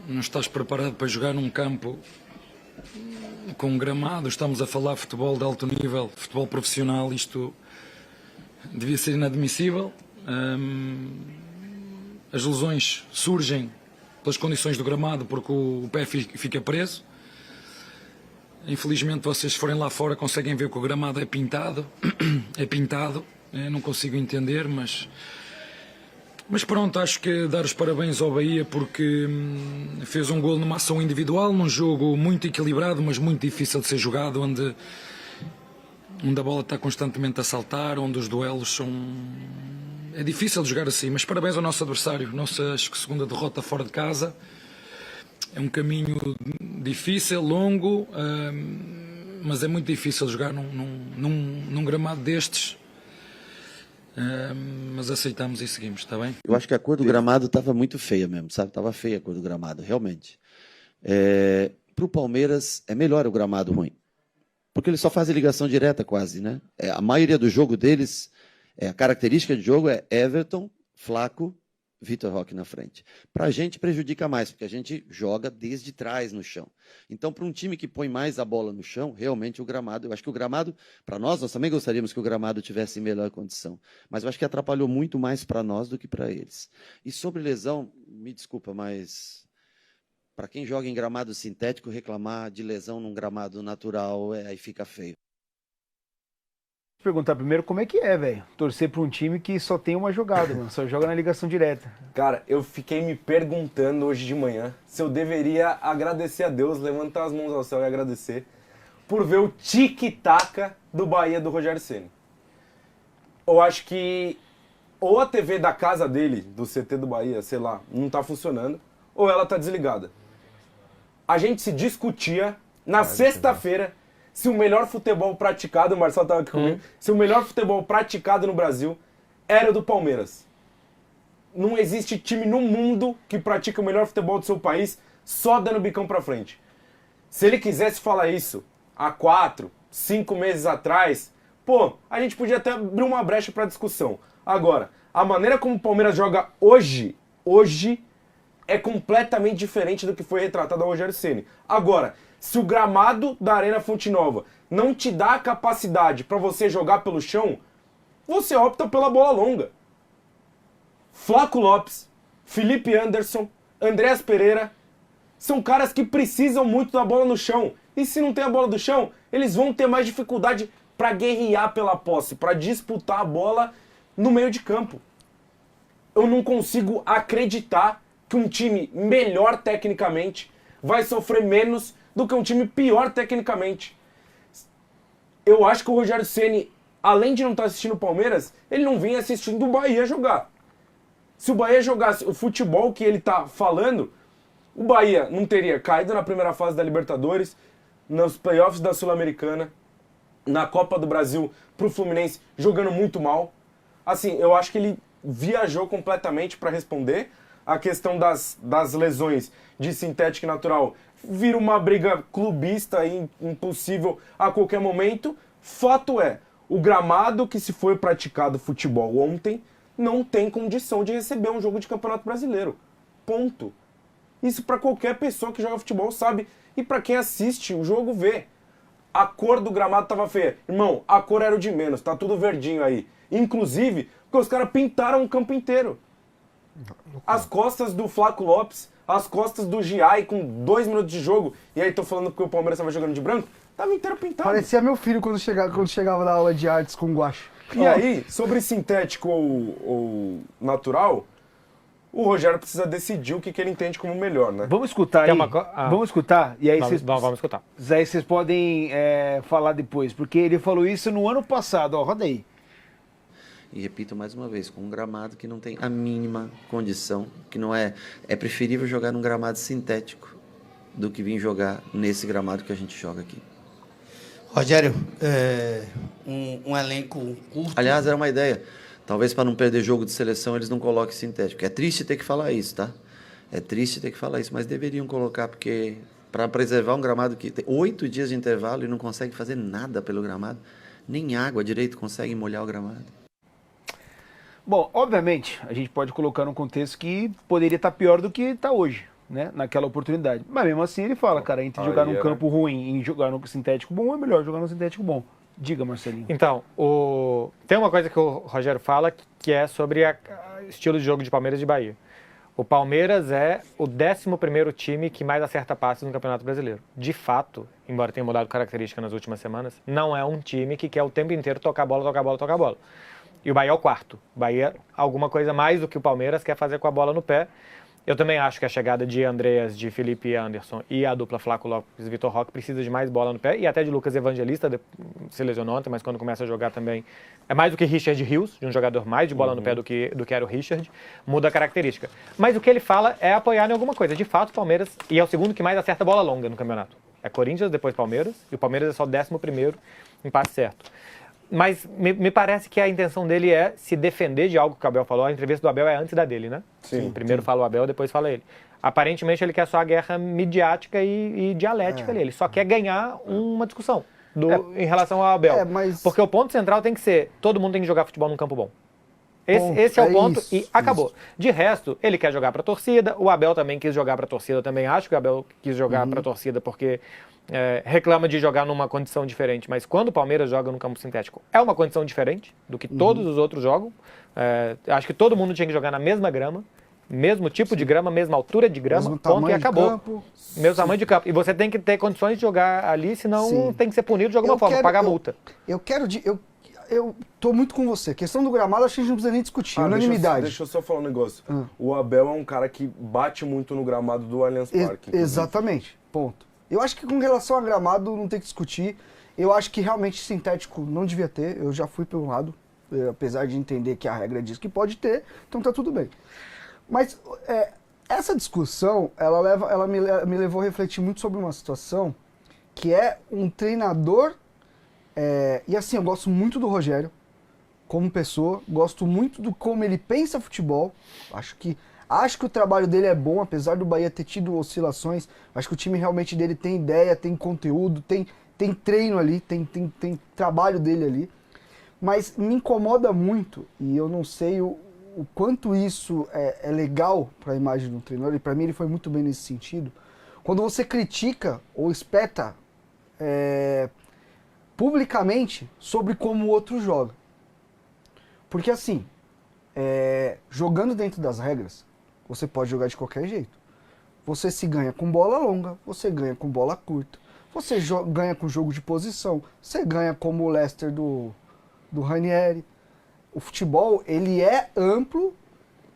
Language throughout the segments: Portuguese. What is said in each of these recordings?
não estás preparado para jogar num campo com um gramado. Estamos a falar de futebol de alto nível, futebol profissional, isto devia ser inadmissível. As lesões surgem pelas condições do gramado porque o pé fica preso. Infelizmente vocês se forem lá fora conseguem ver que o gramado é pintado. É pintado, eu não consigo entender, mas pronto, acho que dar os parabéns ao Bahia porque fez um golo numa ação individual, num jogo muito equilibrado, mas muito difícil de ser jogado, onde a bola está constantemente a saltar, onde os duelos são... É difícil de jogar assim, mas parabéns ao nosso adversário. Nossa, acho que segunda derrota fora de casa. É um caminho difícil, longo, mas é muito difícil jogar num gramado destes. Mas aceitamos e seguimos, está bem? Eu acho que a cor do gramado estava muito feia mesmo, sabe? Estava feia a cor do gramado, realmente. Para o Palmeiras é melhor o gramado ruim, porque eles só fazem ligação direta quase, né? A maioria do jogo deles, a característica de jogo é Everton, Flaco, Vitor Roque na frente. Para a gente prejudica mais, porque a gente joga desde trás no chão. Então, para um time que põe mais a bola no chão, realmente o gramado, eu acho que o gramado, para nós também gostaríamos que o gramado tivesse em melhor condição, mas eu acho que atrapalhou muito mais para nós do que para eles. E sobre lesão, me desculpa, mas para quem joga em gramado sintético, reclamar de lesão num gramado natural, aí fica feio. Vou perguntar primeiro como é que é, velho, torcer para um time que só tem uma jogada, mano, só joga na ligação direta. Cara, eu fiquei me perguntando hoje de manhã se eu deveria agradecer a Deus, levantar as mãos ao céu e agradecer, por ver o tic-tac do Bahia do Rogério Ceni. Eu acho que ou a TV da casa dele, do CT do Bahia, sei lá, não tá funcionando, ou ela tá desligada. A gente se discutia na sexta-feira se o melhor futebol praticado, o Marcelo estava aqui comigo, se o melhor futebol praticado no Brasil era o do Palmeiras. Não existe time no mundo que pratica o melhor futebol do seu país só dando bicão pra frente. Se ele quisesse falar isso há 4, 5 meses atrás, pô, a gente podia até abrir uma brecha pra discussão. Agora, a maneira como o Palmeiras joga hoje é completamente diferente do que foi retratado ao Rogério Ceni. Agora, se o gramado da Arena Fonte Nova não te dá a capacidade para você jogar pelo chão, você opta pela bola longa. Flaco Lopes, Felipe Anderson, Andreas Pereira, são caras que precisam muito da bola no chão. E se não tem a bola do chão, eles vão ter mais dificuldade para guerrear pela posse, para disputar a bola no meio de campo. Eu não consigo acreditar que um time melhor tecnicamente vai sofrer menos do que um time pior tecnicamente. Eu acho que o Rogério Ceni, além de não estar assistindo o Palmeiras, ele não vinha assistindo o Bahia jogar. Se o Bahia jogasse o futebol que ele está falando, o Bahia não teria caído na primeira fase da Libertadores, nos playoffs da Sul-Americana, na Copa do Brasil pro Fluminense, jogando muito mal. Assim, eu acho que ele viajou completamente para responder. A questão das lesões de sintético e natural vira uma briga clubista e impossível a qualquer momento. Fato é, o gramado que se foi praticado futebol ontem não tem condição de receber um jogo de Campeonato Brasileiro. Ponto. Isso para qualquer pessoa que joga futebol sabe. E para quem assiste o jogo vê. A cor do gramado estava feia. Irmão, a cor era o de menos, tá tudo verdinho aí. Inclusive, porque os caras pintaram o campo inteiro. As costas do Flaco Lopes, as costas do Giai com 2 minutos de jogo, e aí tô falando que o Palmeiras estava jogando de branco, tava inteiro pintado. Parecia meu filho quando chegava na aula de artes com guache. E aí, sobre sintético ou natural, o Rogério precisa decidir o que ele entende como melhor, né? Vamos escutar aí, vamos escutar, e aí vamos escutar. Aí vocês podem falar depois, porque ele falou isso no ano passado, ó, roda aí. E repito mais uma vez, com um gramado que não tem a mínima condição, que não é preferível jogar num gramado sintético do que vir jogar nesse gramado que a gente joga aqui. Rogério, um elenco curto. Aliás, era uma ideia. Talvez para não perder jogo de seleção eles não coloquem sintético. É triste ter que falar isso, tá? É triste ter que falar isso, mas deveriam colocar, porque para preservar um gramado que tem 8 dias de intervalo e não consegue fazer nada pelo gramado, nem água direito consegue molhar o gramado. Bom, obviamente, a gente pode colocar num contexto que poderia estar pior do que está hoje. né, naquela oportunidade. Mas mesmo assim ele fala, cara, entre Aí jogar num era- campo ruim e jogar no sintético bom, é melhor jogar no sintético bom. Diga, Marcelinho. Então, tem uma coisa que o Rogério fala que é sobre o estilo de jogo de Palmeiras e de Bahia. O Palmeiras é o 11º time que mais acerta passes no Campeonato Brasileiro. De fato, embora tenha mudado característica nas últimas semanas, não é um time que quer o tempo inteiro tocar bola, tocar bola, tocar bola. E o Bahia é o 4º. O Bahia, alguma coisa mais do que o Palmeiras, quer fazer com a bola no pé. Eu também acho que a chegada de Andreas, de Felipe Anderson e a dupla Flaco Lopes e Vitor Roque precisa de mais bola no pé, e até de Lucas Evangelista, se lesionou ontem, mas quando começa a jogar também é mais do que Richard Rios, de um jogador mais de bola no pé do que era o Richard, muda a característica. Mas o que ele fala é apoiar em alguma coisa. De fato, o Palmeiras, e é o segundo que mais acerta bola longa no campeonato. É Corinthians, depois Palmeiras, e o Palmeiras é só o 11º em passe certo. Mas me parece que a intenção dele é se defender de algo que o Abel falou. A entrevista do Abel é antes da dele, né? Sim. Primeiro fala o Abel, depois fala ele. Aparentemente ele quer só a guerra midiática e dialética ali. Ele só quer ganhar uma discussão em relação ao Abel. Mas... Porque o ponto central tem que ser, todo mundo tem que jogar futebol num campo bom. Esse é o ponto isso, e acabou. De resto, ele quer jogar pra torcida, o Abel também quis jogar pra torcida, eu também acho que o Abel quis jogar pra torcida porque reclama de jogar numa condição diferente, mas quando o Palmeiras joga no campo sintético, é uma condição diferente do que todos os outros jogam. Acho que todo mundo tinha que jogar na mesma grama, mesmo tipo de grama, mesma altura de grama, Mesmo ponto, e tamanho de acabou. campo. Mesmo tamanho de campo. E você tem que ter condições de jogar ali, senão Sim. tem que ser punido de alguma forma, pagar multa. Eu tô muito com você. A questão do gramado, acho que a gente não precisa nem discutir. Unanimidade. Deixa eu só falar um negócio. O Abel é um cara que bate muito no gramado do Allianz Parque. Exatamente. Ponto. Eu acho que com relação a gramado não tem que discutir. Eu acho que realmente sintético não devia ter. Eu já fui pelo lado, apesar de entender que a regra diz que pode ter, então tá tudo bem. Mas essa discussão, ela me levou a refletir muito sobre uma situação que é um treinador. E assim, eu gosto muito do Rogério como pessoa, gosto muito do como ele pensa futebol. Acho que o trabalho dele é bom, apesar do Bahia ter tido oscilações. Acho que o time realmente dele tem ideia, tem conteúdo, tem treino ali, tem trabalho dele ali. Mas me incomoda muito, e eu não sei o quanto isso é legal para a imagem do treinador, e para mim ele foi muito bem nesse sentido, quando você critica ou espeta publicamente sobre como o outro joga. Porque assim, jogando dentro das regras, você pode jogar de qualquer jeito. Você se ganha com bola longa, você ganha com bola curta, você ganha com jogo de posição, você ganha como o Leicester do Ranieri. O futebol, ele é amplo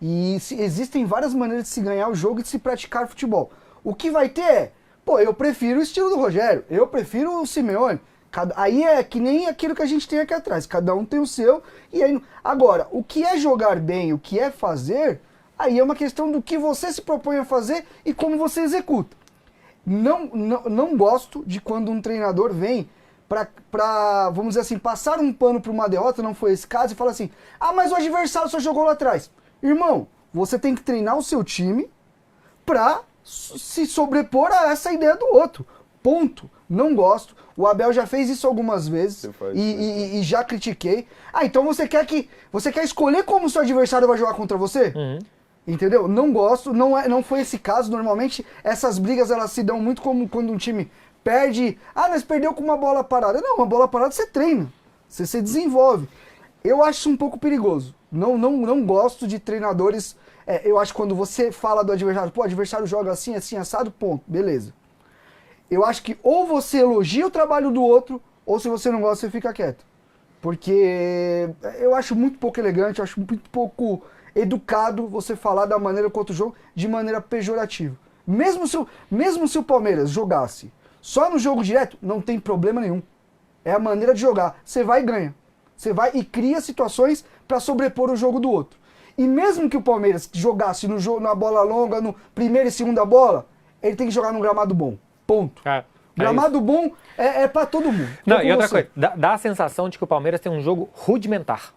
e existem várias maneiras de se ganhar o jogo e de se praticar futebol. O que vai ter eu prefiro o estilo do Rogério, eu prefiro o Simeone. Aí é que nem aquilo que a gente tem aqui atrás, cada um tem o seu. E aí, agora, o que é jogar bem, o que é fazer, aí é uma questão do que você se propõe a fazer e como você executa. Não gosto de quando um treinador vem pra, vamos dizer assim, passar um pano para uma derrota, não foi esse caso, e fala assim, mas o adversário só jogou lá atrás. Irmão, você tem que treinar o seu time pra se sobrepor a essa ideia do outro. Ponto. Não gosto. O Abel já fez isso algumas vezes e já critiquei. Então você quer escolher como o seu adversário vai jogar contra você? Entendeu? Não gosto, não foi esse caso. Normalmente essas brigas elas se dão muito como quando um time perde. Mas perdeu com uma bola parada. Não, uma bola parada você treina, você desenvolve. Eu acho isso um pouco perigoso. Não gosto de treinadores. Eu acho que quando você fala do adversário, o adversário joga assim, assim, assado, ponto, beleza. Eu acho que ou você elogia o trabalho do outro, ou se você não gosta, você fica quieto. Porque eu acho muito pouco elegante, eu acho muito pouco educado você falar da maneira que o outro joga de maneira pejorativa. Mesmo se o Palmeiras jogasse só no jogo direto, não tem problema nenhum. É a maneira de jogar. Você vai e ganha. Você vai e cria situações para sobrepor o jogo do outro. E mesmo que o Palmeiras jogasse no jogo, na bola longa, no primeira e segunda bola, ele tem que jogar num gramado bom. Ponto. Gramado bom é pra todo mundo. Não, e outra coisa, dá a sensação de que o Palmeiras tem um jogo rudimentar.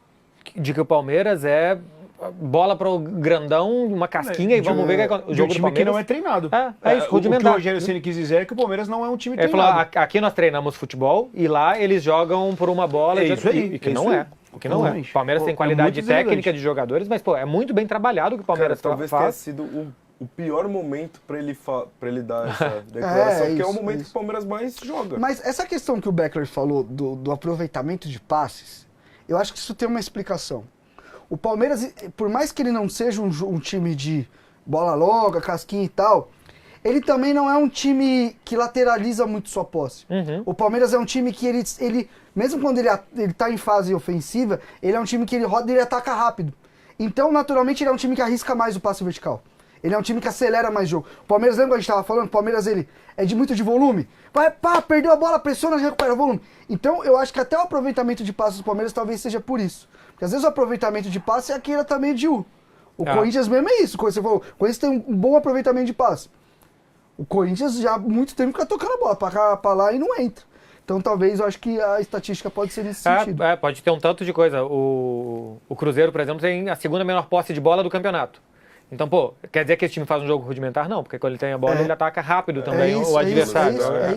De que o Palmeiras é bola pro grandão, uma casquinha e vamos ver o que é o jogo do time Palmeiras. que não é treinado. É isso, rudimentar. O que o Rogério Ceni quis dizer é que o Palmeiras não é um time Ele treinado. falou, aqui nós treinamos futebol e lá eles jogam por uma bola. Isso aí, e que é não isso é. aí. O que não é. O Palmeiras tem qualidade técnica de jogadores, mas é muito bem trabalhado o que o Palmeiras talvez faz. tenha sido o pior momento pra ele dar essa declaração, porque é o isso, momento isso. que o Palmeiras mais joga. Mas essa questão que o Beckler falou do aproveitamento de passes, eu acho que isso tem uma explicação. O Palmeiras, por mais que ele não seja um time de bola longa, casquinha e tal, ele também não é um time que lateraliza muito sua posse. O Palmeiras é um time que ele mesmo quando ele tá em fase ofensiva, ele é um time que ele roda e ele ataca rápido. Então, naturalmente, ele é um time que arrisca mais o passe vertical. Ele é um time que acelera mais o jogo. O Palmeiras, lembra que a gente estava falando? O Palmeiras, ele é muito de volume. Vai, pá, perdeu a bola, pressiona, recupera volume. Então, eu acho que até o aproveitamento de passes do Palmeiras talvez seja por isso. Porque às vezes o aproveitamento de passe é aquele também de U. O Corinthians mesmo é isso. Você falou, o Corinthians tem um bom aproveitamento de passe. O Corinthians já há muito tempo fica tocando a bola pra cá, pra lá e não entra. Então talvez eu acho que a estatística pode ser nesse sentido. Pode ter um tanto de coisa. O Cruzeiro, por exemplo, tem a segunda menor posse de bola do campeonato. Então, pô, quer dizer que esse time faz um jogo rudimentar? Não, porque quando ele tem a bola, ele ataca rápido também o adversário.